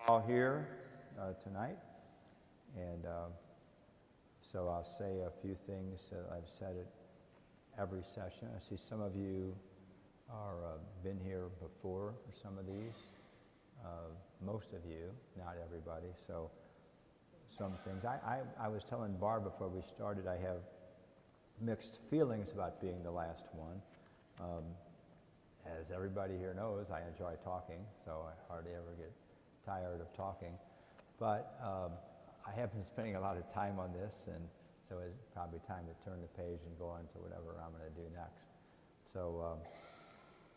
all here tonight, and so I'll say a few things that I've said at every session. I see some of you are been here before for some of these, most of you, not everybody. So some things. I was telling Barb before we started, I have mixed feelings about being the last one. As everybody here knows, I enjoy talking, so I hardly ever get tired of talking. But I have been spending a lot of time on this, and so it's probably time to turn the page and go on to whatever I'm going to do next. So,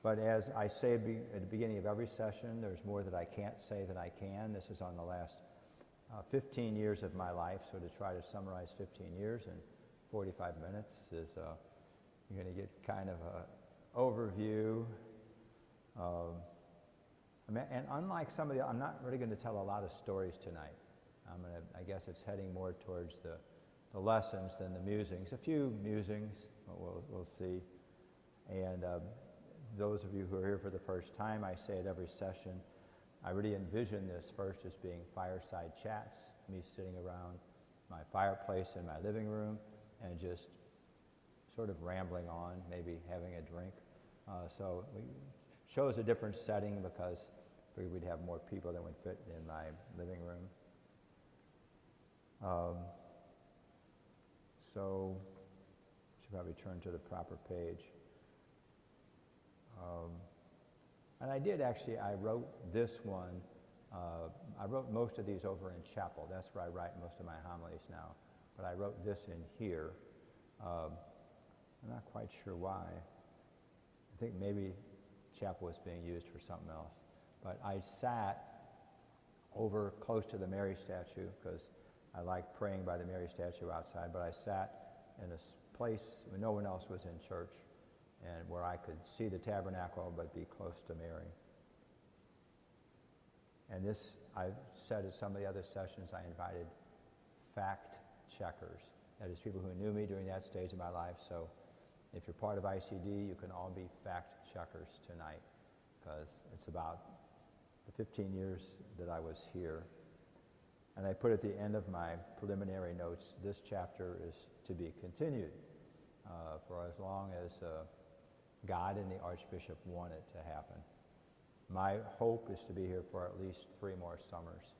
but as I say at the beginning of every session, there's more that I can't say than I can. This is on the last 15 years of my life, so to try to summarize 15 years in 45 minutes is, you're going to get kind of an overview. And unlike some of the, I'm not really going to tell a lot of stories tonight. I guess it's heading more towards the lessons than the musings. A few musings, we'll see. And those of you who are here for the first time, I say at every session, I really envision this first as being fireside chats, me sitting around my fireplace in my living room and just sort of rambling on, maybe having a drink. So we chose a different setting because we'd have more people than would fit in my living room. So should probably turn to the proper page. And I did actually, I wrote this one, I wrote most of these over in chapel. That's where I write most of my homilies now. But I wrote this in here. I'm not quite sure why. I think maybe chapel was being used for something else. But I sat over close to the Mary statue because I like praying by the Mary statue outside, but I sat in a place where no one else was in church and where I could see the tabernacle but be close to Mary. And this, I've said at some of the other sessions, I invited fact checkers. That is, people who knew me during that stage of my life. So if you're part of ICD, you can all be fact checkers tonight because it's about the 15 years that I was here. And I put at the end of my preliminary notes, this chapter is to be continued for as long as God and the Archbishop want it to happen. My hope is to be here for at least 3 more summers.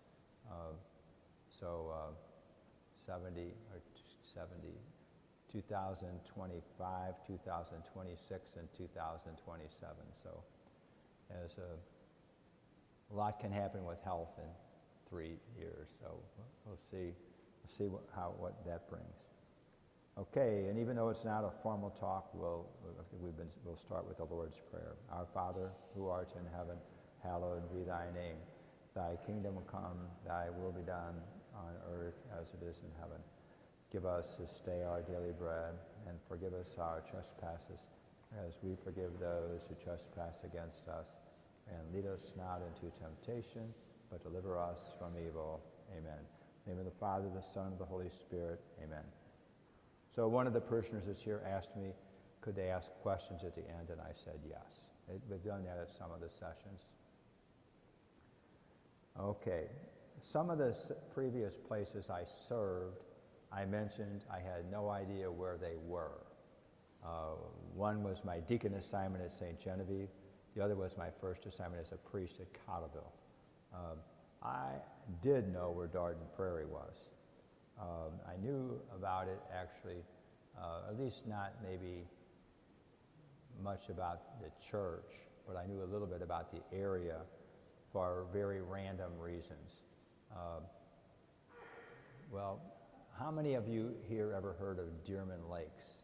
2025, 2026, and 2027. So as a lot can happen with health in 3 years. So we'll see what that brings. Okay, and even though it's not a formal talk, we'll start with the Lord's Prayer. Our Father, who art in heaven, hallowed be thy name. Thy kingdom come, thy will be done on earth as it is in heaven. Give us this day our daily bread, and forgive us our trespasses, as we forgive those who trespass against us. And lead us not into temptation, but deliver us from evil. Amen. In the name of the Father, the Son, and the Holy Spirit. Amen. So one of the parishioners that's here asked me, could they ask questions at the end, and I said yes. We've done that at some of the sessions. Okay. Some of the previous places I served, I mentioned I had no idea where they were. One was my deacon assignment at St. Genevieve. The other was my first assignment as a priest at Cotterville. I did know where Darden Prairie was. I knew about it actually, at least not maybe much about the church, but I knew a little bit about the area for very random reasons. Well, how many of you here ever heard of Dearman Lakes?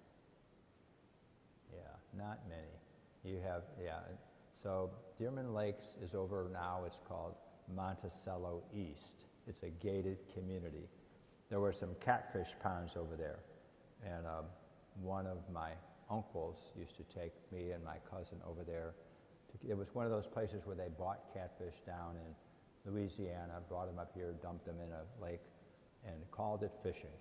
Yeah, not many. You have, yeah. So Dearman Lakes is over now, it's called Monticello East. It's a gated community. There were some catfish ponds over there, and one of my uncles used to take me and my cousin over there. It was one of those places where they bought catfish down in Louisiana, brought them up here, dumped them in a lake, and called it fishing.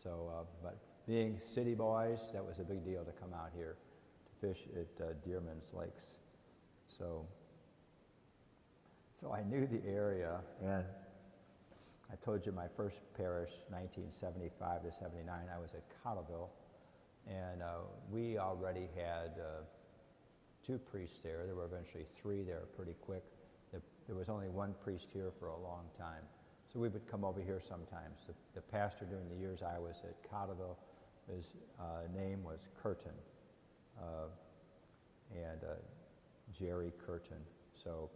So, but being city boys, that was a big deal to come out here to fish at Dearman's Lakes. So So I knew the area, and I told you my first parish, 1975 to 79, I was at Cottleville, and we already had 2 priests there. There were eventually 3 there pretty quick. There was only 1 priest here for a long time. So we would come over here sometimes. The pastor during the years I was at Cottleville, his name was Curtin, and Jerry Curtin. So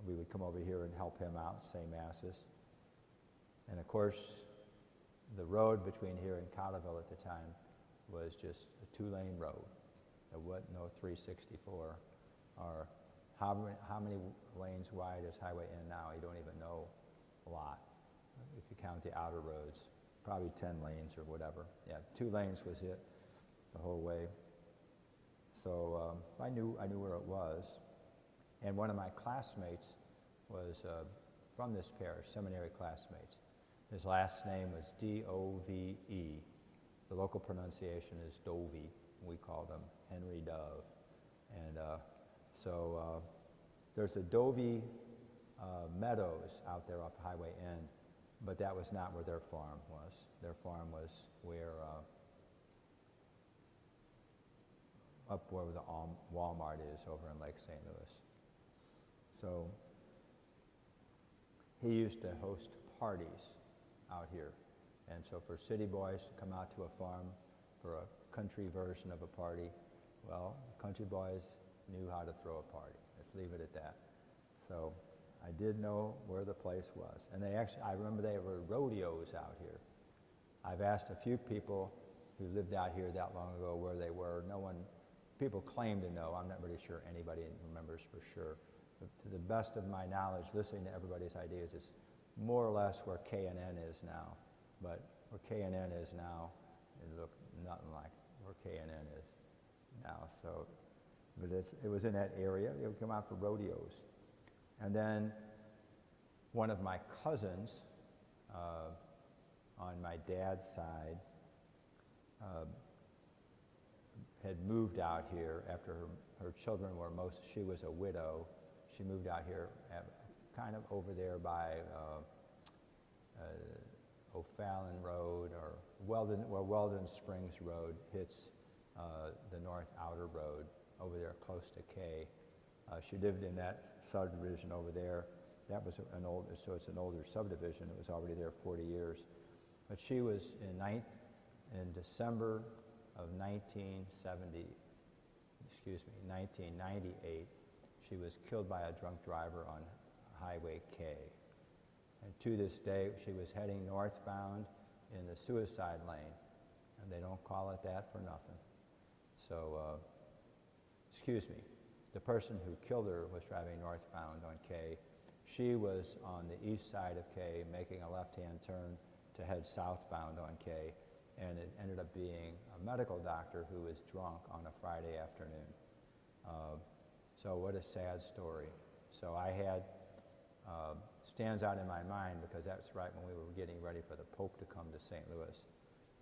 we would come over here and help him out, say masses. And of course, the road between here and Cottleville at the time was just a 2-lane road. There wasn't no 364. Or how many lanes wide is Highway N now? You don't even know a lot. If you count the outer roads, probably 10 lanes or whatever. Yeah, 2 lanes was it the whole way. So I knew where it was. And one of my classmates was from this parish, seminary classmates. His last name was D-O-V-E. The local pronunciation is Dovey. We called him Henry Dove. And so there's the Dovey Meadows out there off Highway N, but that was not where their farm was. Their farm was where, up where the Walmart is over in Lake St. Louis. So he used to host parties out here. And so for city boys to come out to a farm for a country version of a party, well, country boys knew how to throw a party. Let's leave it at that. So I did know where the place was. And they actually, I remember there were rodeos out here. I've asked a few people who lived out here that long ago where they were. No one, people claim to know. I'm not really sure anybody remembers for sure. But to the best of my knowledge, listening to everybody's ideas, it's more or less where K&N is now. But where K&N is now, it looked nothing like where K&N is now. So, but it was in that area. They would come out for rodeos. And then one of my cousins on my dad's side had moved out here after her children were she was a widow. She moved out here kind of over there by O'Fallon Road, or where Weldon Springs Road hits the North Outer Road, over there close to K. She lived in that subdivision over there. That was so it's an older subdivision. It was already there 40 years. But she was in December of 1998, she was killed by a drunk driver on Highway K. And to this day, she was heading northbound in the suicide lane. And they don't call it that for nothing. So, excuse me, the person who killed her was driving northbound on K. She was on the east side of K, making a left-hand turn to head southbound on K. And it ended up being a medical doctor who was drunk on a Friday afternoon. So what a sad story. So I had, stands out in my mind because that's right when we were getting ready for the Pope to come to St. Louis.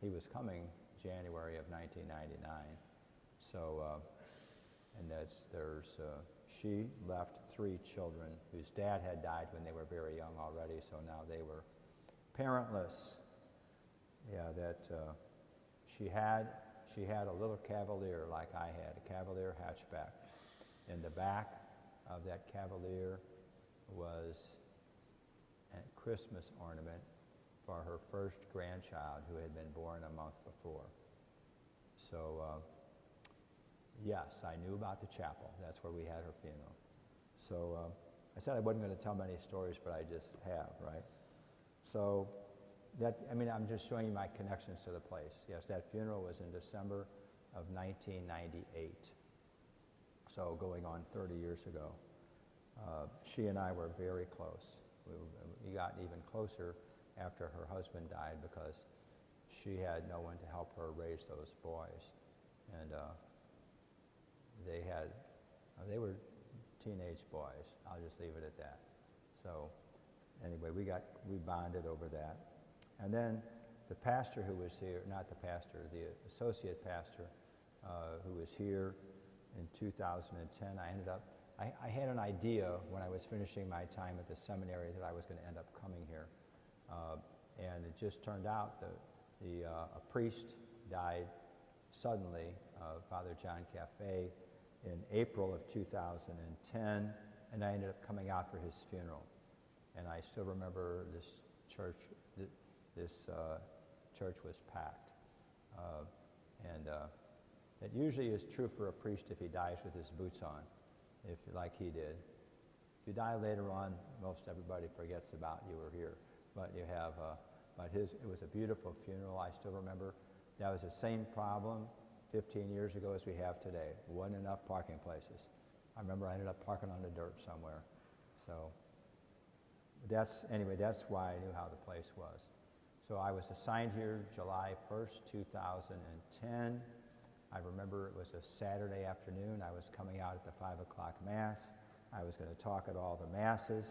He was coming January of 1999. So, and she left 3 children whose dad had died when they were very young already, so now they were parentless. Yeah, she had a little Cavalier like I had, a Cavalier hatchback. In the back of that Cavalier was a Christmas ornament for her first grandchild who had been born a month before. So, yes, I knew about the chapel. That's where we had her funeral. So I said I wasn't going to tell many stories, but I just have, right? So I'm just showing you my connections to the place. Yes, that funeral was in December of 1998. So going on 30 years ago. She and I were very close. We got even closer after her husband died because she had no one to help her raise those boys. And they were teenage boys. I'll just leave it at that. So anyway, we bonded over that. And then the pastor who was here, not the pastor, the associate pastor who was here in 2010, I had an idea when I was finishing my time at the seminary that I was going to end up coming here. And it just turned out that a priest died suddenly, Father John Cafe, in April of 2010, and I ended up coming out for his funeral. And I still remember this church, church was packed. It usually is true for a priest if he dies with his boots on, like he did. If you die later on, most everybody forgets about you were here. But you have, it was a beautiful funeral. I still remember that was the same problem 15 years ago as we have today. There wasn't enough parking places. I remember I ended up parking on the dirt somewhere. So anyway, that's why I knew how the place was. So I was assigned here July 1st, 2010. I remember it was a Saturday afternoon. I was coming out at the 5 o'clock Mass. I was going to talk at all the Masses.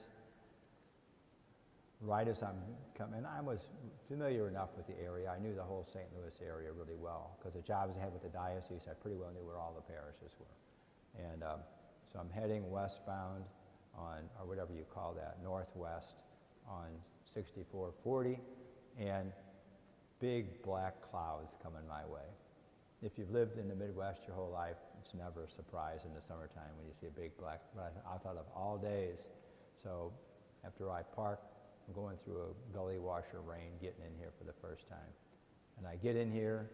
Right as I'm coming, I was familiar enough with the area. I knew the whole St. Louis area really well because the jobs I had with the diocese, I pretty well knew where all the parishes were. And so I'm heading westbound on, or whatever you call that, northwest on 6440, and big black clouds coming my way. If you've lived in the Midwest your whole life, it's never a surprise in the summertime when you see a big black, but I thought of all days. So after I park, I'm going through a gully washer rain, getting in here for the first time. And I get in here,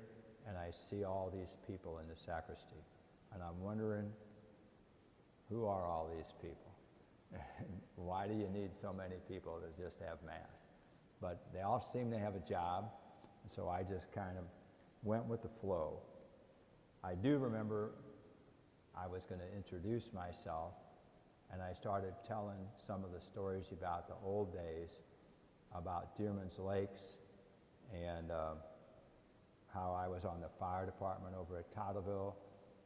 and I see all these people in the sacristy. And I'm wondering, who are all these people? Why do you need so many people to just have Mass? But they all seem to have a job, and so I just kind of went with the flow. I do remember I was going to introduce myself, and I started telling some of the stories about the old days, about Dearman's Lakes, and how I was on the fire department over at Tottleville,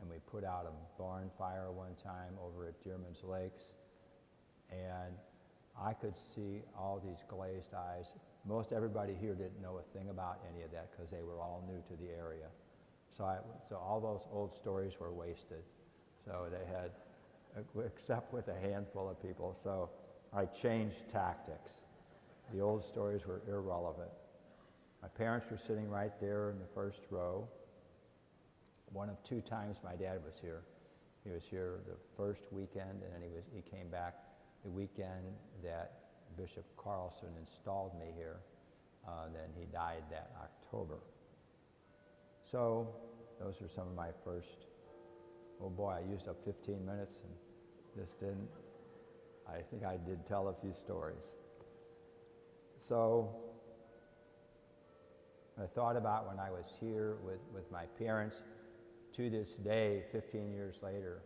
and we put out a barn fire one time over at Dearman's Lakes, and I could see all these glazed eyes. Most everybody here didn't know a thing about any of that because they were all new to the area. So all those old stories were wasted. So they had, except with a handful of people. So I changed tactics. The old stories were irrelevant. My parents were sitting right there in the first row. One of two times my dad was here. He was here the first weekend, and then he came back the weekend that Bishop Carlson installed me here. Then he died that October. So those are some of my first, oh boy, I used up 15 minutes and just didn't, I think I did tell a few stories. So I thought about when I was here with my parents. To this day, 15 years later,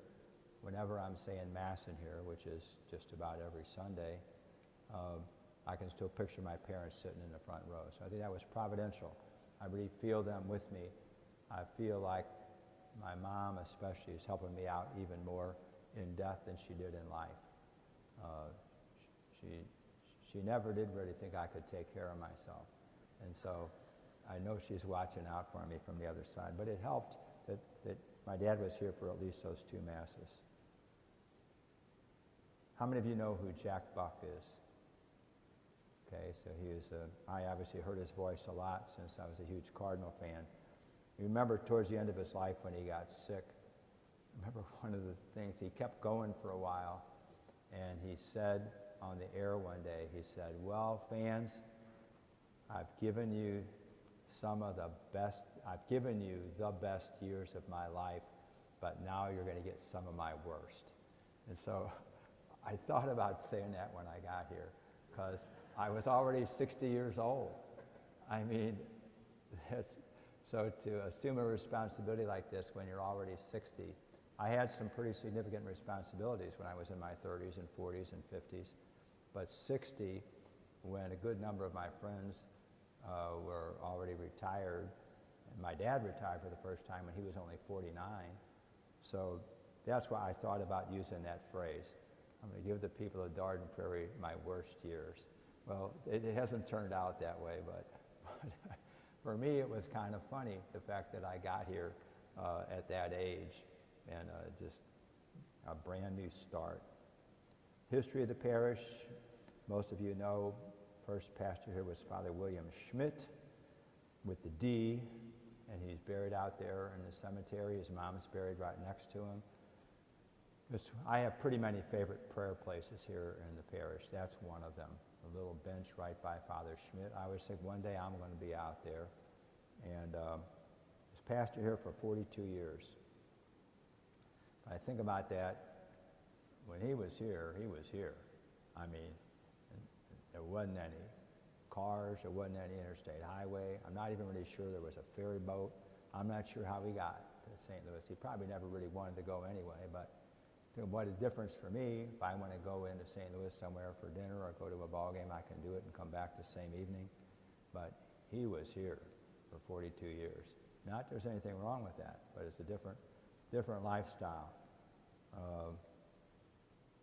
whenever I'm saying Mass in here, which is just about every Sunday, I can still picture my parents sitting in the front row. So I think that was providential. I really feel them with me. I feel like my mom especially is helping me out even more in death than she did in life. She never did really think I could take care of myself. And so I know she's watching out for me from the other side. But it helped that my dad was here for at least those two Masses. How many of you know who Jack Buck is? Okay, so he was I obviously heard his voice a lot since I was a huge Cardinal fan. You remember towards the end of his life when he got sick, I remember one of the things, he kept going for a while, and he said on the air one day, he said, well, fans, I've given you the best years of my life, but now you're going to get some of my worst. And so I thought about saying that when I got here, because I was already 60 years old. I mean, so to assume a responsibility like this when you're already 60, I had some pretty significant responsibilities when I was in my 30s and 40s and 50s, but 60, when a good number of my friends were already retired, and my dad retired for the first time when he was only 49, so that's why I thought about using that phrase. I'm going to give the people of Darden Prairie my worst years. Well, it hasn't turned out that way, but for me it was kind of funny, the fact that I got here at that age, and just a brand new start. History of the parish, most of you know, first pastor here was Father William Schmidt with the D, and he's buried out there in the cemetery. His mom's buried right next to him. I have pretty many favorite prayer places here in the parish. That's one of them, a little bench right by Father Schmidt. I always think one day I'm going to be out there. And was pastor here for 42 years. I think about that. When he was here, he was here. I mean, there wasn't any cars, there wasn't any interstate highway. I'm not even really sure there was a ferry boat. I'm not sure how he got to St. Louis. He probably never really wanted to go anyway, but what a difference for me. If I want to go into St. Louis somewhere for dinner or go to a ball game, I can do it and come back the same evening. But he was here for 42 years. Not that there's anything wrong with that, but it's a different lifestyle.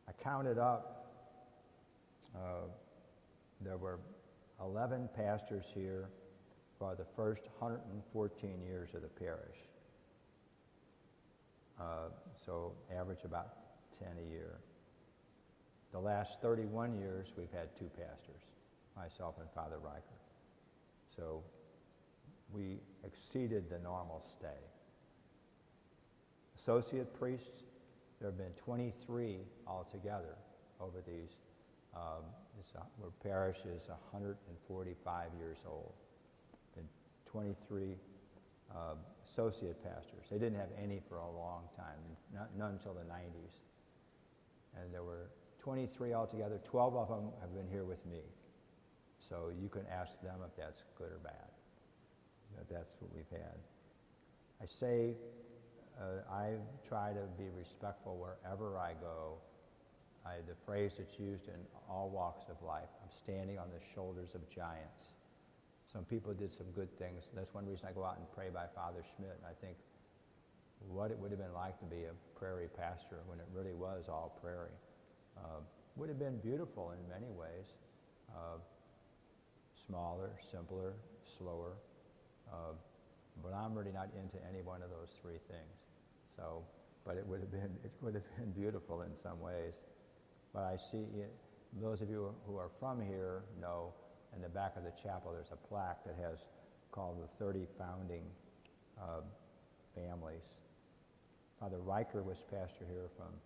I counted up, there were 11 pastors here for the first 114 years of the parish. So average about 10 a year. The last 31 years, we've had 2 pastors, myself and Father Riker. So we exceeded the normal stay. Associate priests, there have been 23 altogether over these. Our parish is 145 years old. Been 23 associate pastors. They didn't have any for a long time, none until the 90s. And there were 23 altogether. 12 of them have been here with me. So you can ask them if that's good or bad. That's what we've had. I say, I try to be respectful wherever I go. The phrase that's used in all walks of life, I'm standing on the shoulders of giants. Some people did some good things. That's one reason I go out and pray by Father Schmidt. And I think what it would have been like to be a prairie pastor when it really was all prairie. Would have been beautiful in many ways. Smaller, simpler, slower. But I'm really not into any one of those 3 things. So, but it would have been beautiful in some ways. But I see, those of you who are from here know in the back of the chapel there's a plaque that has called the 30 founding families. Father Riker was pastor here from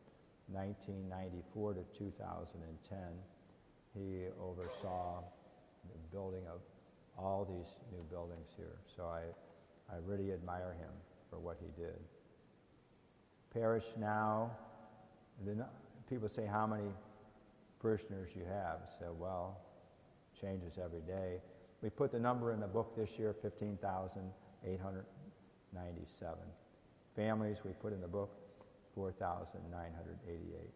1994 to 2010. He oversaw the building of all these new buildings here. So I really admire him for what he did. Parish now, people say how many parishioners you have. So, well, changes every day. We put the number in the book this year, 15,897. Families, we put in the book, 4,988.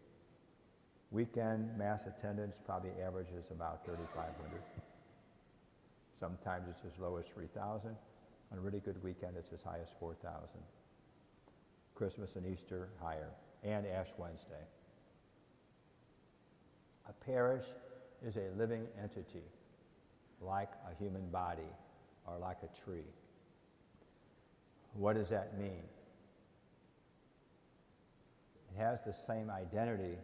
Weekend mass attendance probably averages about 3,500. Sometimes it's as low as 3,000. On a really good weekend, it's as high as 4,000. Christmas and Easter, higher, and Ash Wednesday. A parish is a living entity, like a human body or like a tree. What does that mean? It has the same identity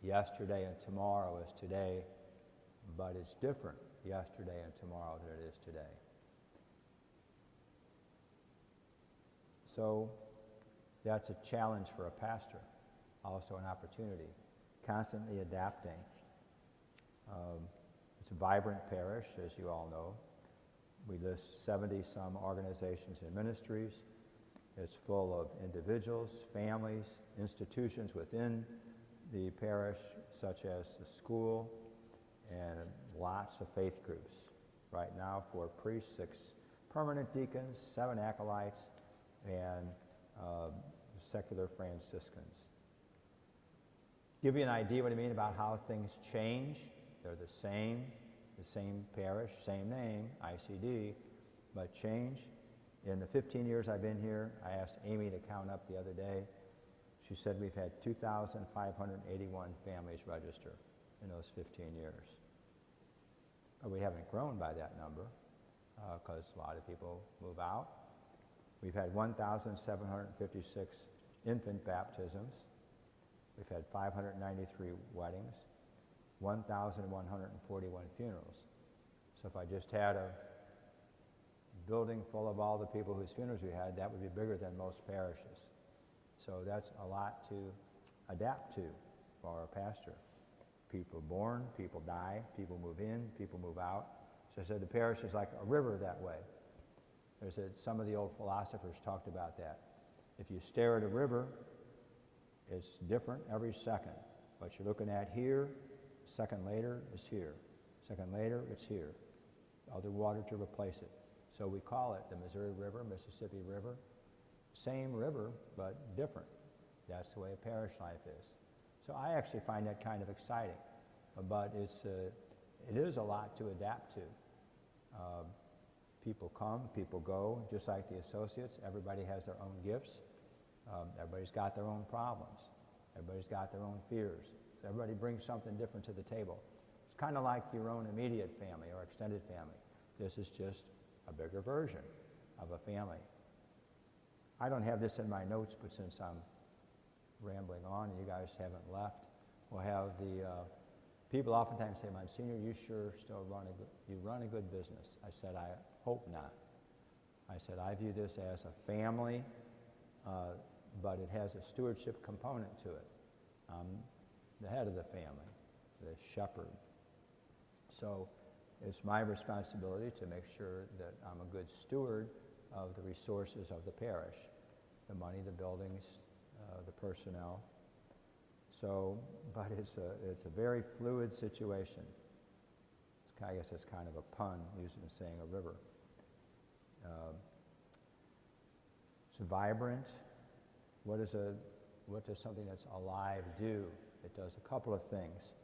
yesterday and tomorrow as today, but it's different yesterday and tomorrow than it is today. So that's a challenge for a pastor, also an opportunity, constantly adapting. It's a vibrant parish, as you all know. We list 70-some organizations and ministries. It's full of individuals, families, institutions within the parish, such as the school, and lots of faith groups. Right now, 4 priests, 6 permanent deacons, 7 acolytes, and secular Franciscans. Give you an idea what I mean about how things change. They're the same parish, same name, ICD, but change. In the 15 years I've been here, I asked Amy to count up the other day. She said we've had 2,581 families register in those 15 years. But we haven't grown by that number because a lot of people move out. We've had 1,756 infant baptisms, We've had 593 weddings, 1,141 funerals. So if I just had a building full of all the people whose funerals we had, that would be bigger than most parishes. So that's a lot to adapt to for a pastor. People born, people die, people move in, people move out. So I said the parish is like a river that way. Some of the old philosophers talked about that. If you stare at a river, it's different every second. What you're looking at here, a second later, is here. A second later, it's here. Other water to replace it. So we call it the Missouri River, Mississippi River. Same river, but different. That's the way a parish life is. So I actually find that kind of exciting. But it is a lot to adapt to. People come, people go, just like the associates. Everybody has their own gifts. Everybody's got their own problems. Everybody's got their own fears. So everybody brings something different to the table. It's kind of like your own immediate family or extended family. This is just a bigger version of a family. I don't have this in my notes, but since I'm rambling on and you guys haven't left, we'll have the people oftentimes say, Monsignor, you sure still run a good business. I said, I hope not. I said, I view this as a family, but it has a stewardship component to it. I'm the head of the family, the shepherd. So it's my responsibility to make sure that I'm a good steward of the resources of the parish, the money, the buildings, the personnel. So, but it's a very fluid situation. I guess it's kind of a pun, saying a river. It's vibrant. What does something that's alive do? It does a couple of things.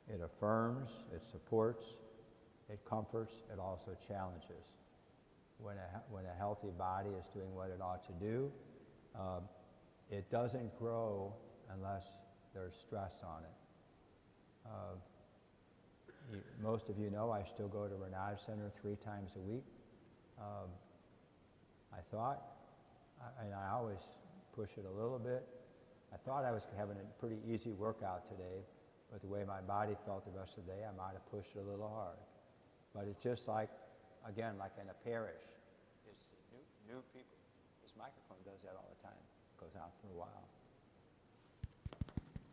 It affirms, it supports, it comforts, it also challenges. When a healthy body is doing what it ought to do, it doesn't grow unless there's stress on it. Most of you know I still go to Renage Center 3 times a week. I thought, and I always push it a little bit, I thought I was having a pretty easy workout today, but the way my body felt the rest of the day, I might have pushed it a little hard. But it's just like, again, like in a parish. It's new people. This microphone does that all the time. It goes out for a while.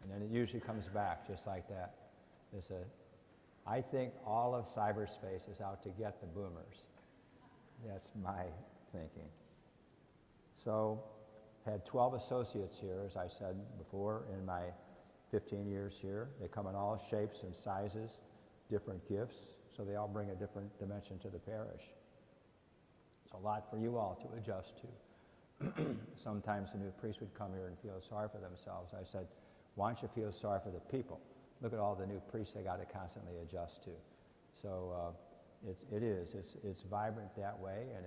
And then it usually comes back just like that. I think all of cyberspace is out to get the boomers. That's my thinking. So, had 12 associates here, as I said before, in my 15 years here. They come in all shapes and sizes, different gifts, so they all bring a different dimension to the parish. It's a lot for you all to adjust to. Sometimes the new priest would come here and feel sorry for themselves. I said, why don't you feel sorry for the people? Look at all the new priests they got to constantly adjust to. So it's vibrant that way, and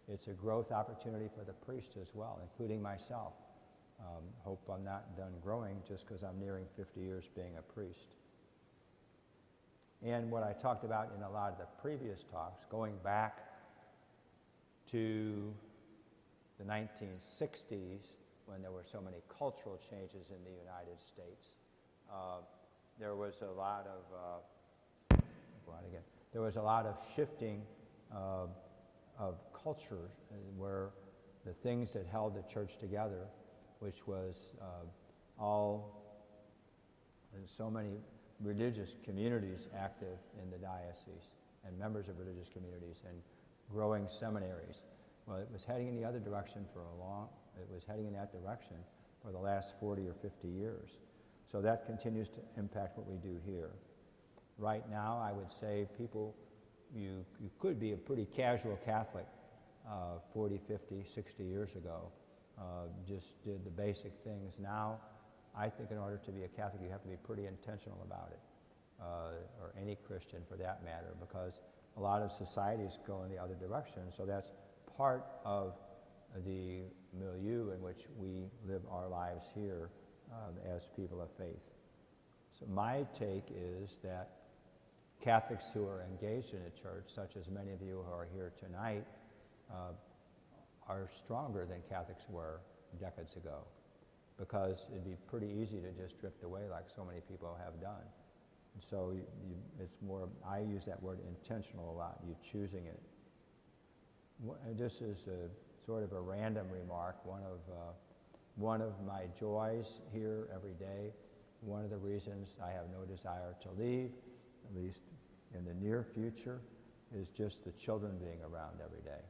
it's a growth opportunity for the priest as well, including myself. Hope I'm not done growing just because I'm nearing 50 years being a priest. And what I talked about in a lot of the previous talks, going back to the 1960s, when there were so many cultural changes in the United States, there was a lot of shifting of culture, where the things that held the church together, which was so many religious communities active in the diocese, and members of religious communities, and growing seminaries. Well, it was heading in the other direction it was heading in that direction for the last 40 or 50 years. So that continues to impact what we do here. Right now, I would say you could be a pretty casual Catholic 40, 50, 60 years ago. Just did the basic things. Now, I think in order to be a Catholic, you have to be pretty intentional about it, or any Christian for that matter, because a lot of societies go in the other direction. So that's part of the milieu in which we live our lives here as people of faith. So my take is that Catholics who are engaged in a church, such as many of you who are here tonight, are stronger than Catholics were decades ago. because it'd be pretty easy to just drift away like so many people have done. And so it's more, I use that word intentional a lot, you choosing it. And just as a sort of a random remark, one of my joys here every day, one of the reasons I have no desire to leave, at least in the near future, is just the children being around every day.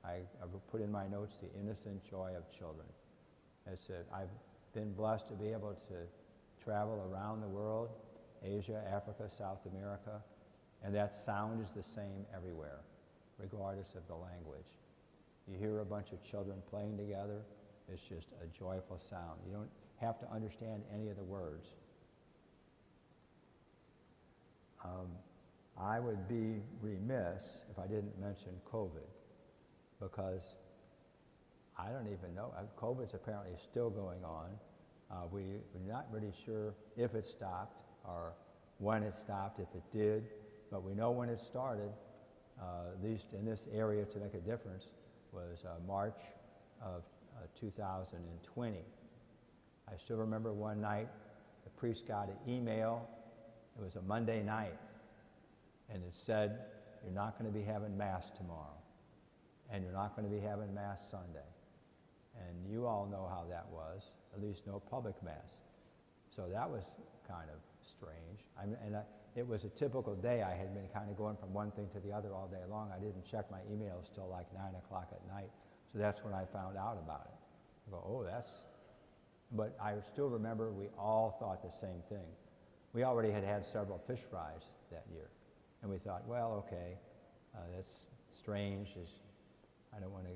I put in my notes the innocent joy of children. I've been blessed to be able to travel around the world, Asia, Africa, South America, and that sound is the same everywhere, regardless of the language. You hear a bunch of children playing together, it's just a joyful sound. You don't have to understand any of the words. I would be remiss if I didn't mention COVID, because I don't even know. COVID's apparently still going on. We're not really sure if it stopped or when it stopped, if it did, but we know when it started, at least in this area to make a difference, was March of 2020. I still remember one night the priest got an email. It was a Monday night, and it said, you're not going to be having Mass tomorrow, and you're not going to be having Mass Sunday. And you all know how that was, at least no public Mass. So that was kind of strange. It was a typical day. I had been kind of going from one thing to the other all day long. I didn't check my emails till like 9 o'clock at night. So that's when I found out about it. I go, oh, but I still remember we all thought the same thing. We already had several fish fries that year. And we thought, well, okay, that's strange. I don't want to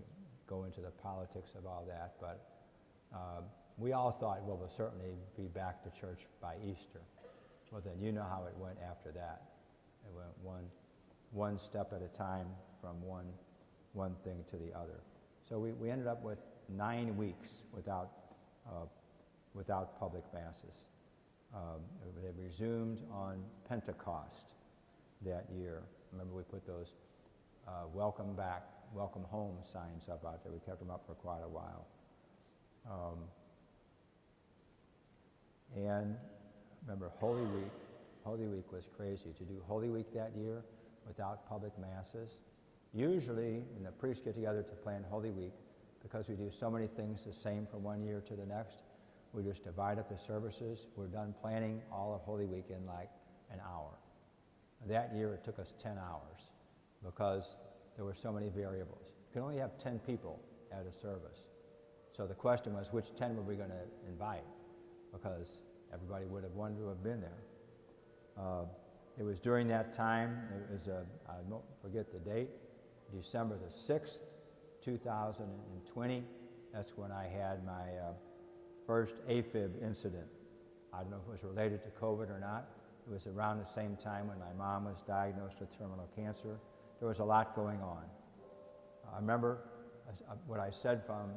go into the politics of all that, but we all thought, well, we'll certainly be back to church by Easter. Well, then you know how it went after that. It went one step at a time from one thing to the other. So we ended up with 9 weeks without public Masses. They resumed on Pentecost that year. Remember, we put those welcome back, welcome home signs up out there. We kept them up for quite a while. And remember, Holy Week. Holy Week was crazy. To do Holy Week that year without public Masses. Usually, when the priests get together to plan Holy Week, because we do so many things the same from one year to the next, we just divide up the services. We're done planning all of Holy Week in like an hour. That year it took us 10 hours because there were so many variables. You can only have 10 people at a service. So the question was, which 10 were we going to invite? Because everybody would have wanted to have been there. It was during that time, it was, I won't forget the date, December the 6th, 2020. That's when I had my first AFib incident. I don't know if it was related to COVID or not. It was around the same time when my mom was diagnosed with terminal cancer. There was a lot going on. I remember what I said from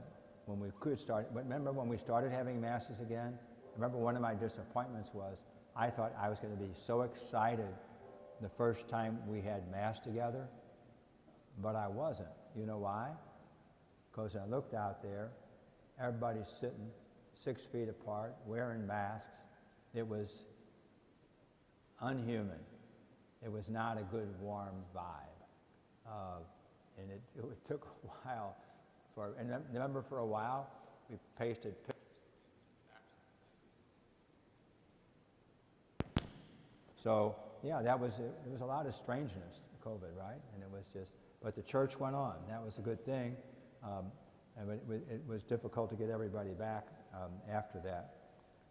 when we could start, remember when we started having Masses again? I remember one of my disappointments was I thought I was going to be so excited the first time we had Mass together, but I wasn't. You know why? Because I looked out there, everybody's sitting 6 feet apart, wearing masks. It was unhuman. It was not a good, warm vibe. And it took a while and remember for a while, we pasted pictures. So, yeah, there was a lot of strangeness in COVID, right? And it was just, but the church went on. That was a good thing. And it was difficult to get everybody back after that.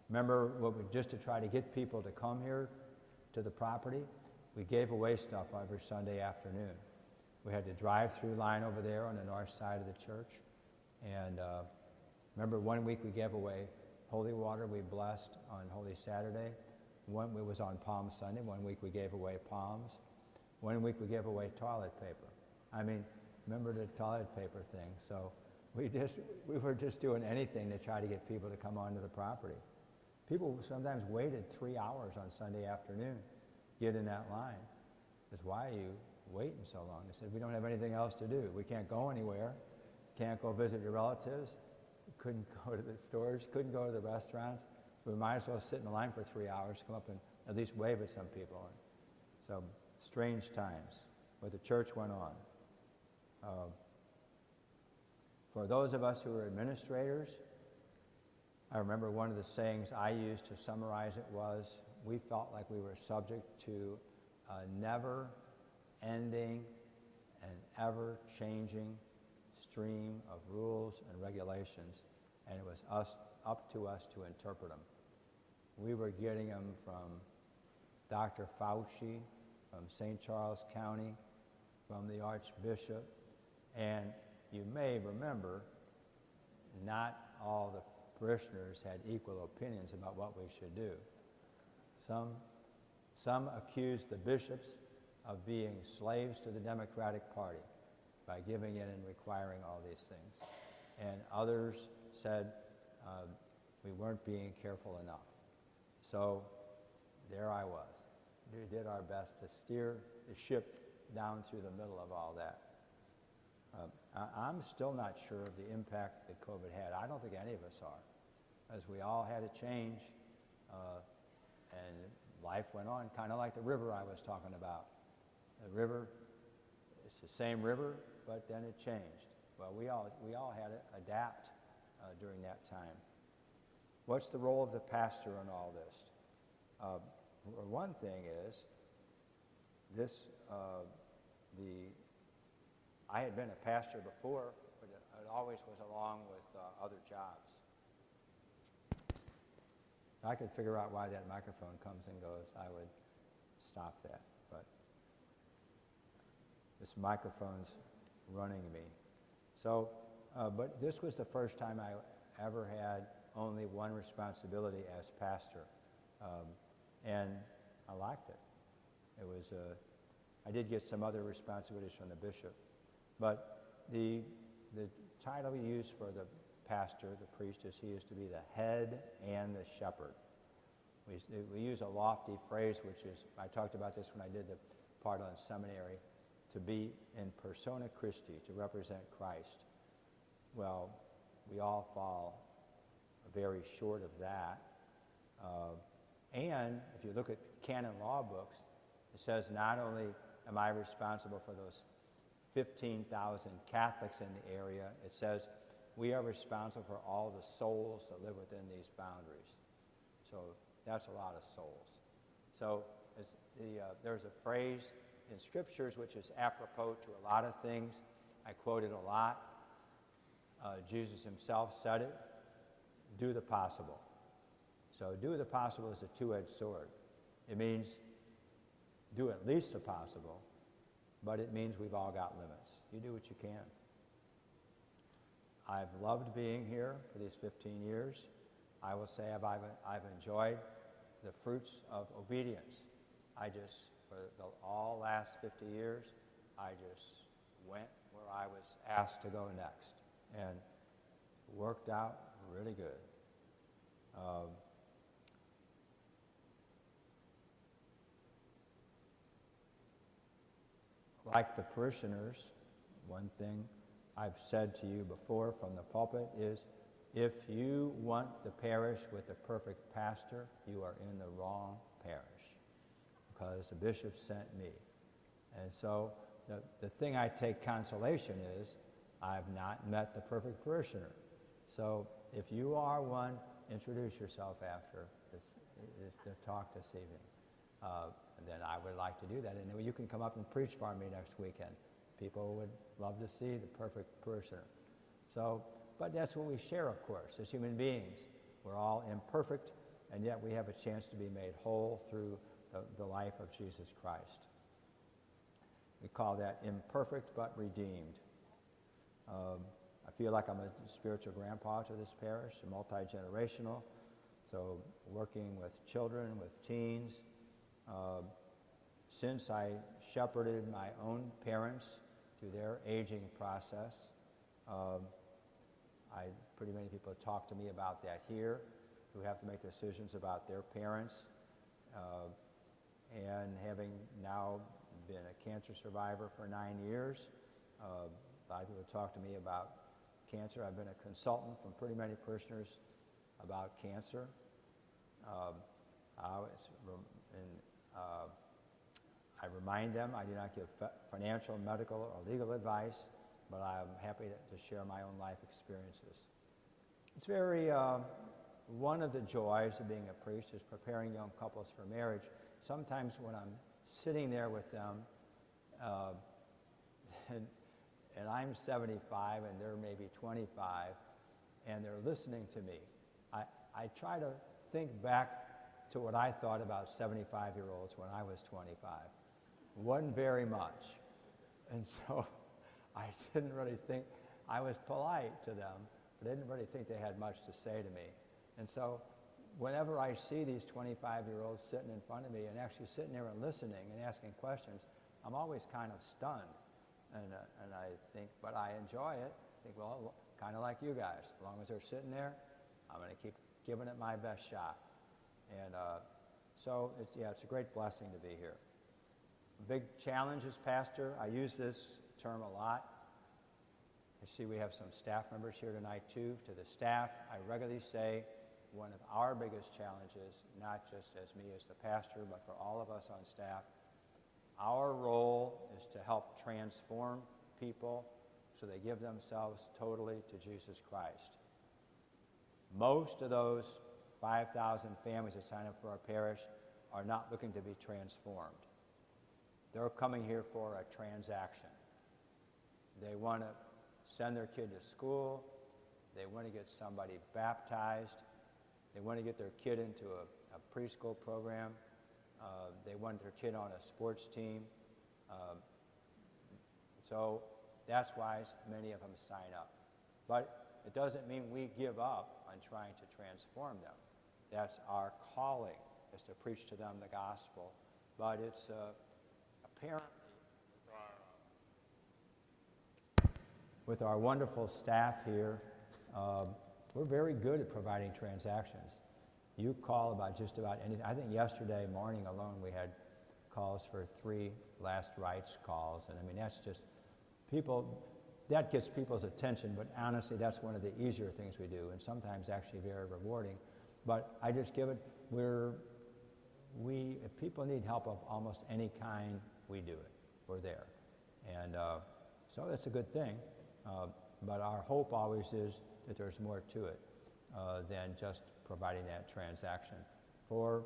Remember, just to try to get people to come here to the property, we gave away stuff every Sunday afternoon. We had the drive-through line over there on the north side of the church. And remember, one week we gave away holy water we blessed on Holy Saturday. One week was on Palm Sunday. One week we gave away palms. One week we gave away toilet paper. I mean, remember the toilet paper thing. So we were just doing anything to try to get people to come onto the property. People sometimes waited 3 hours on Sunday afternoon, get in that line. Because why are you waiting so long? They said, we don't have anything else to do. We can't go anywhere. Can't go visit your relatives. couldn't go to the stores, couldn't go to the restaurants. So we might as well sit in the line for 3 hours, come up and at least wave at some people. So strange times, but the church went on. For those of us who were administrators, I remember one of the sayings I used to summarize it was, we felt like we were subject to a never-ending and ever-changing stream of rules and regulations, and it was up to us to interpret them. We were getting them from Dr. Fauci, from St. Charles County, from the Archbishop, and you may remember not all the parishioners had equal opinions about what we should do. Some accused the bishops of being slaves to the Democratic Party by giving in and requiring all these things. And others said we weren't being careful enough. So there I was. We did our best to steer the ship down through the middle of all that. I'm still not sure of the impact that COVID had. I don't think any of us are, as we all had to change, and life went on, kind of like the river I was talking about. The river, it's the same river, but then it changed. Well, we all had to adapt during that time. What's the role of the pastor in all this? One thing is, I had been a pastor before, but it always was along with other jobs. If I could figure out why that microphone comes and goes, I would stop that. But this microphone's running me. So, but this was the first time I ever had only one responsibility as pastor, and I liked it. It was I did get some other responsibilities from the bishop, but the title we use for the pastor, the priest, is he is to be the head and the shepherd. We use a lofty phrase, which is, I talked about this when I did the part on seminary, to be in persona Christi, to represent Christ. Well, we all fall very short of that. And if you look at canon law books, it says not only am I responsible for those 15,000 Catholics in the area, it says we are responsible for all the souls that live within these boundaries. So that's a lot of souls. So there's a phrase in scriptures which is apropos to a lot of things. I quote it a lot. Jesus himself said it, do the possible. So do the possible is a two-edged sword. It means do at least the possible, but it means we've all got limits. You do what you can. I've loved being here for these 15 years. I will say I've enjoyed the fruits of obedience. For the all last 50 years, I just went where I was asked to go next, and worked out really good. Like the parishioners, one thing I've said to you before from the pulpit is, if you want the parish with the perfect pastor, you are in the wrong parish, because the bishop sent me. And so the thing I take consolation is, I've not met the perfect parishioner. So if you are one, introduce yourself after the talk this evening. And then I would like to do that. And you can come up and preach for me next weekend. People would love to see the perfect parishioner. So, but that's what we share, of course, as human beings. We're all imperfect, and yet we have a chance to be made whole through the life of Jesus Christ. We call that imperfect but redeemed. I feel like I'm a spiritual grandpa to this parish, multi-generational. So working with children, with teens. Since I shepherded my own parents through their aging process, pretty many people talk to me about that here, who have to make decisions about their parents. And having now been a cancer survivor for 9 years, a lot of people talk to me about cancer. I've been a consultant from pretty many parishioners about cancer. I remind them I do not give financial, medical, or legal advice, but I'm happy to share my own life experiences. It's very, one of the joys of being a priest is preparing young couples for marriage. Sometimes when I'm sitting there with them, and I'm 75 and they're maybe 25, and they're listening to me, I try to think back to what I thought about 75-year-olds when I was 25. Wasn't very much. And so I didn't really think, I was polite to them, but I didn't really think they had much to say to me. And so whenever I see these 25-year-olds sitting in front of me and actually sitting there and listening and asking questions, I'm always kind of stunned. And I think, but I enjoy it. I think, well, kind of like you guys. As long as they're sitting there, I'm going to keep giving it my best shot. And so, it's a great blessing to be here. Big challenge as pastor, I use this term a lot. I see we have some staff members here tonight too. To the staff, I regularly say one of our biggest challenges, not just as me as the pastor, but for all of us on staff, our role is to help transform people so they give themselves totally to Jesus Christ. Most of those 5,000 families that sign up for our parish are not looking to be transformed. They're coming here for a transaction. They want to send their kid to school. They want to get somebody baptized. They want to get their kid into a preschool program. They want their kid on a sports team. So that's why many of them sign up. But it doesn't mean we give up on trying to transform them. That's our calling, is to preach to them the gospel. But it's apparently with our wonderful staff here, we're very good at providing transactions. You call about just about anything. I think yesterday morning alone we had calls for 3 last rites calls. And I mean, that's just people, that gets people's attention, but honestly, that's one of the easier things we do, and sometimes actually very rewarding. But I just give it, if people need help of almost any kind, we do it. We're there. And so it's a good thing. But our hope always is that there's more to it than just providing that transaction. For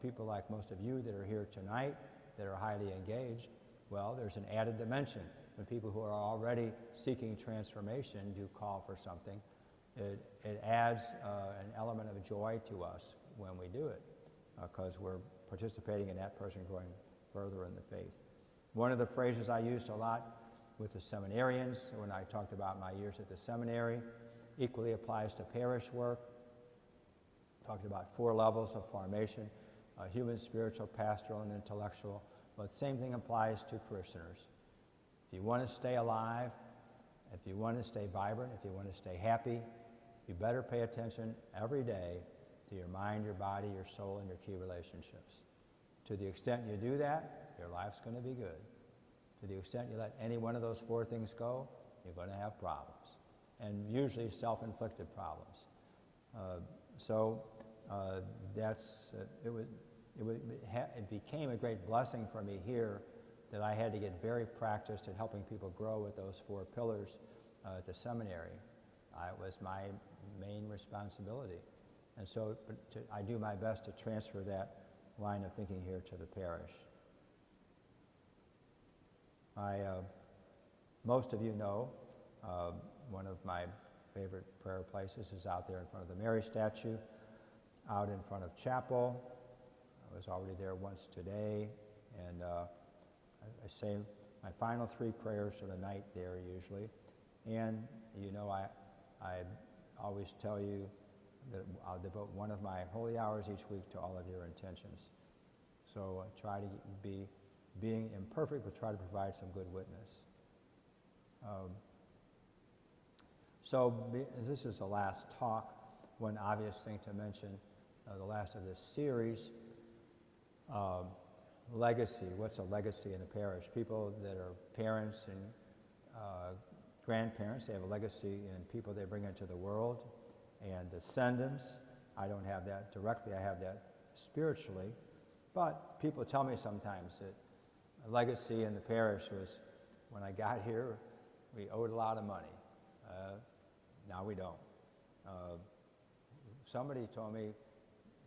people like most of you that are here tonight, that are highly engaged, well, there's an added dimension. When people who are already seeking transformation do call for something, it adds an element of joy to us when we do it, because we're participating in that person growing further in the faith. One of the phrases I used a lot with the seminarians when I talked about my years at the seminary equally applies to parish work. Talked about 4 levels of formation, human, spiritual, pastoral, and intellectual. But the same thing applies to parishioners. If you want to stay alive, if you want to stay vibrant, if you want to stay happy, you better pay attention every day to your mind, your body, your soul, and your key relationships. To the extent you do that, your life's going to be good. To the extent you let any one of those 4 things go, you're going to have problems, and usually self-inflicted problems. It became a great blessing for me here that I had to get very practiced at helping people grow with those 4 pillars at the seminary. It was my main responsibility. And so I do my best to transfer that line of thinking here to the parish. Most of you know one of my favorite prayer places is out there in front of the Mary statue, out in front of chapel. I was already there once today, and I say my final 3 prayers of the night there usually. And you know, I always tell you that I'll devote one of my holy hours each week to all of your intentions. So try to be, being imperfect, but try to provide some good witness. This is the last talk. One obvious thing to mention, the last of this series, legacy. What's a legacy in a parish? People that are parents and grandparents, they have a legacy in people they bring into the world, and descendants. I don't have that directly, I have that spiritually. But people tell me sometimes that a legacy in the parish was, when I got here, we owed a lot of money. Now we don't. Somebody told me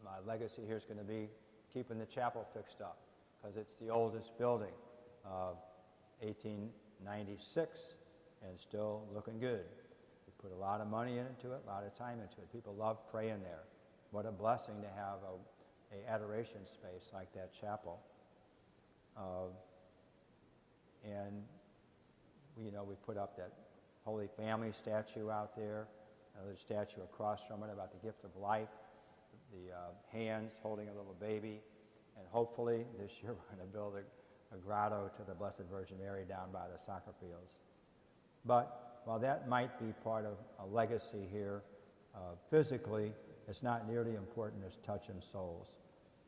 my legacy here is going to be keeping the chapel fixed up, because it's the oldest building, 1896, and still looking good. We put a lot of money into it, a lot of time into it. People love praying there. What a blessing to have a adoration space like that chapel. And we put up that Holy Family statue out there, another statue across from it about the gift of life, the hands holding a little baby, and hopefully this year we're going to build a grotto to the Blessed Virgin Mary down by the soccer fields. But while that might be part of a legacy here, physically, it's not nearly important as touching souls.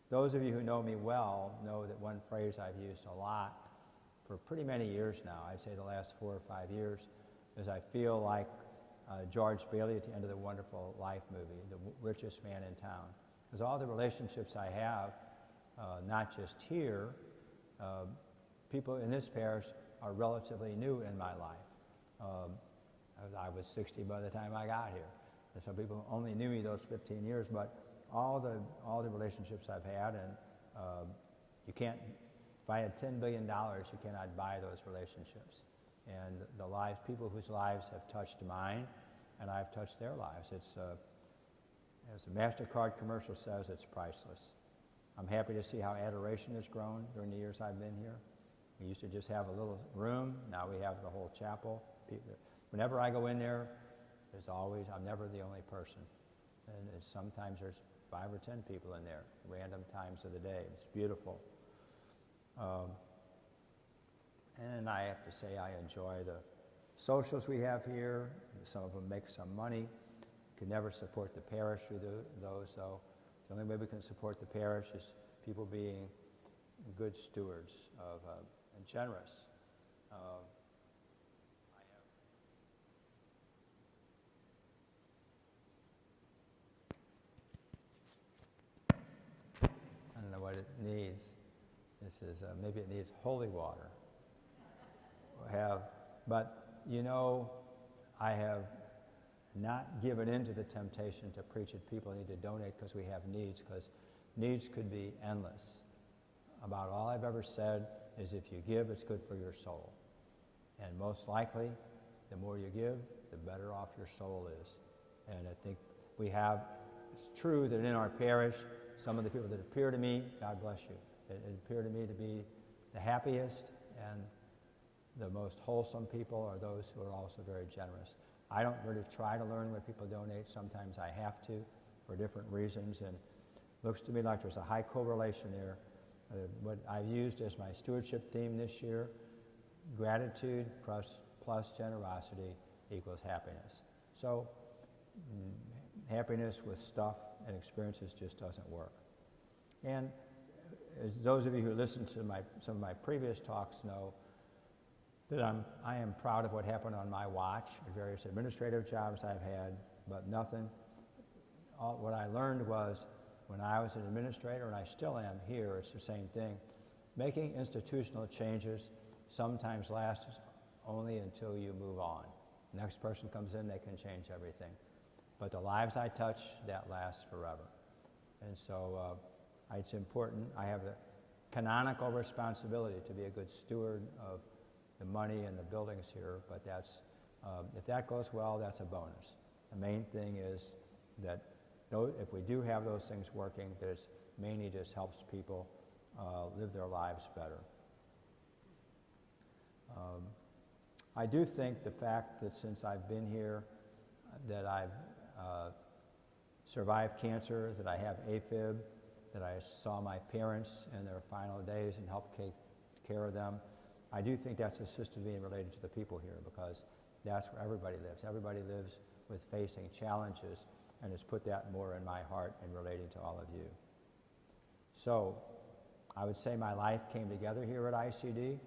Those of you who know me well know that one phrase I've used a lot for pretty many years now, I'd say the last 4 or 5 years, is I feel like George Bailey at the end of the Wonderful Life movie, the richest man in town. Because all the relationships I have, not just here, people in this parish are relatively new in my life. I was 60 by the time I got here. And so people only knew me those 15 years, but all the relationships I've had, and you can't, if I had $10 billion, you cannot buy those relationships. And the lives, people whose lives have touched mine, and I've touched their lives. It's, as the MasterCard commercial says, it's priceless. I'm happy to see how adoration has grown during the years I've been here. We used to just have a little room, now we have the whole chapel. Whenever I go in there, there's always, I'm never the only person. And sometimes there's 5 or 10 people in there, random times of the day. It's beautiful. And I have to say I enjoy the socials we have here. Some of them make some money. Can never support the parish through those, though. The only way we can support the parish is people being good stewards of, and generous. I don't know what it needs. This is, maybe it needs holy water. But I have not given in to the temptation to preach that people need to donate because we have needs, because needs could be endless. About all I've ever said is if you give, it's good for your soul. And most likely, the more you give, the better off your soul is. And I think it's true that in our parish, some of the people that appear to me, God bless you, it appear to me to be the happiest and the most wholesome people are those who are also very generous. I don't really try to learn when people donate. Sometimes I have to for different reasons, and it looks to me like there's a high correlation there. What I've used as my stewardship theme this year, gratitude plus generosity equals happiness. So happiness with stuff and experiences just doesn't work. And as those of you who listened to some of my previous talks know, that I am proud of what happened on my watch, various administrative jobs I've had, but nothing. What I learned was when I was an administrator, and I still am here, it's the same thing. Making institutional changes sometimes lasts only until you move on. The next person comes in, they can change everything. But the lives I touch, that lasts forever. And so it's important. I have a canonical responsibility to be a good steward of the money and the buildings here, but that's, if that goes well, that's a bonus. The main thing is that if we do have those things working, this mainly just helps people live their lives better. I do think the fact that since I've been here, that I've survived cancer, that I have AFib, that I saw my parents in their final days and helped take care of them, I do think that's assisted me in relating to the people here, because that's where everybody lives. Everybody lives with facing challenges, and has put that more in my heart in relating to all of you. So I would say my life came together here at ICD.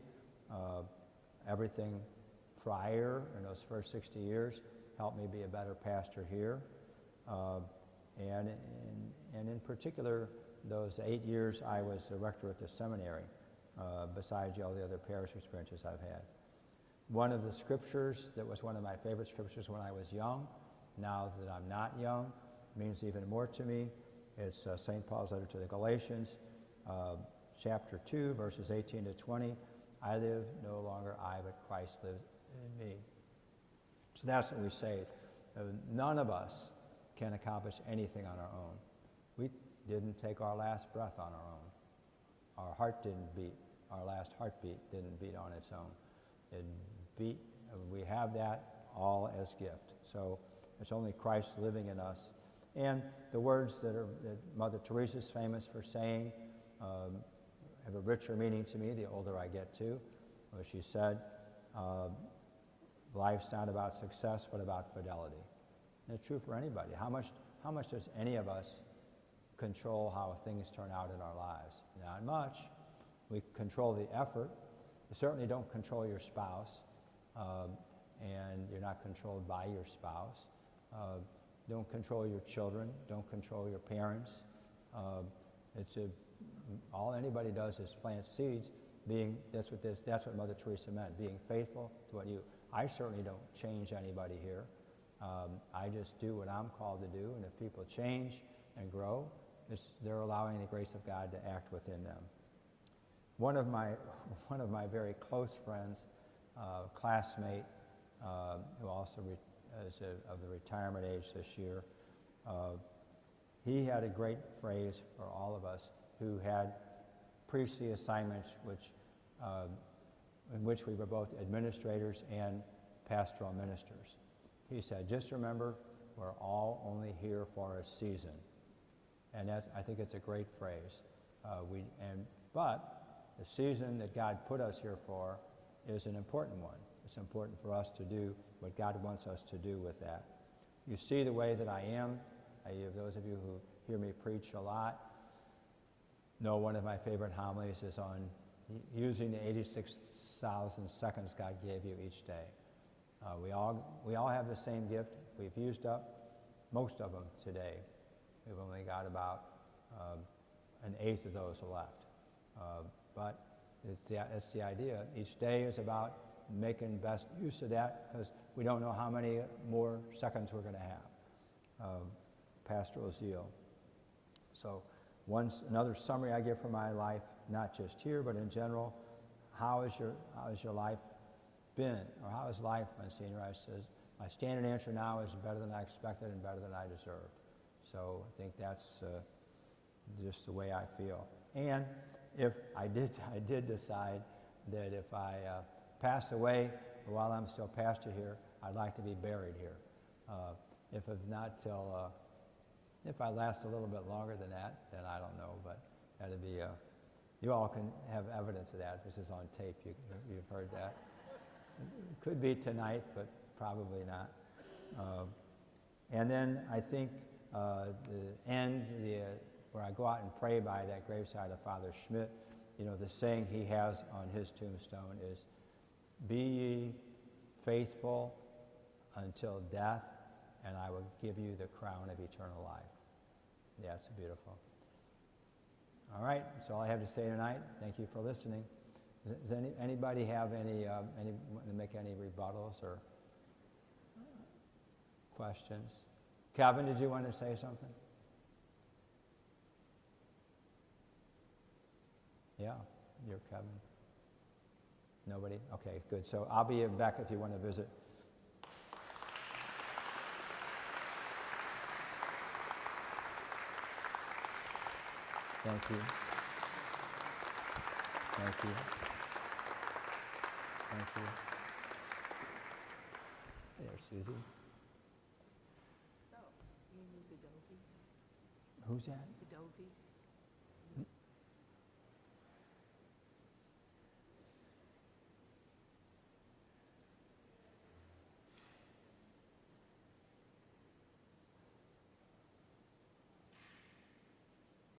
Everything prior, in those first 60 years, helped me be a better pastor here. And in particular, those 8 years I was the rector at the seminary, besides all the other parish experiences I've had. One of the scriptures that was one of my favorite scriptures when I was young, now that I'm not young, means even more to me. It's St. Paul's letter to the Galatians, chapter 2, verses 18 to 20. I live no longer I, but Christ lives in me. So that's what we say. None of us can accomplish anything on our own. We didn't take our last breath on our own. Our heart didn't beat. Our last heartbeat didn't beat on its own. It beat. We have that all as gift. So it's only Christ living in us. And the words that Mother Teresa's famous for saying have a richer meaning to me the older I get too. Where she said, life's not about success, but about fidelity. And it's true for anybody. How much does any of us control how things turn out in our lives? Not much. We control the effort. You certainly don't control your spouse, and you're not controlled by your spouse. Don't control your children. Don't control your parents. All anybody does is plant seeds. That's what Mother Teresa meant. Being faithful to what you. I certainly don't change anybody here. I just do what I'm called to do, and if people change and grow, they're allowing the grace of God to act within them. One of my very close friends, classmate, who also is of the retirement age this year, he had a great phrase for all of us who had priestly assignments, in which we were both administrators and pastoral ministers. He said, just remember, we're all only here for a season. And I think it's a great phrase. But the season that God put us here for is an important one. It's important for us to do what God wants us to do with that. You see the way that I am. Those of you who hear me preach a lot know one of my favorite homilies is on using the 86,000 seconds God gave you each day. We all have the same gift. We've used up most of them today. We've only got about an eighth of those left. But it's the idea. Each day is about making best use of that because we don't know how many more seconds we're going to have. Pastoral zeal. So another summary I give for my life, not just here, but in general, how has your life been? Or how is life, Monsignor? I says, my standard answer now is better than I expected and better than I deserved. So I think that's just the way I feel. And if I did decide that if I pass away while I'm still pastor here, I'd like to be buried here. If not till, if I last a little bit longer than that, then I don't know, but that'd be, you all can have evidence of that. This is on tape, you've heard that. It could be tonight, but probably not. And then I think where I go out and pray by that graveside of Father Schmidt, the saying he has on his tombstone is, be ye faithful until death, and I will give you the crown of eternal life. Yeah, it's beautiful. All right, that's all I have to say tonight. Thank you for listening. Does anybody have want to make any rebuttals or questions? Kevin, did you want to say something? Yeah, you're Kevin. Nobody? Okay, good. So I'll be back if you want to visit. Thank you. Thank you. Thank you. There, Susie. So, you need the Dovies? Who's that? The Dovies?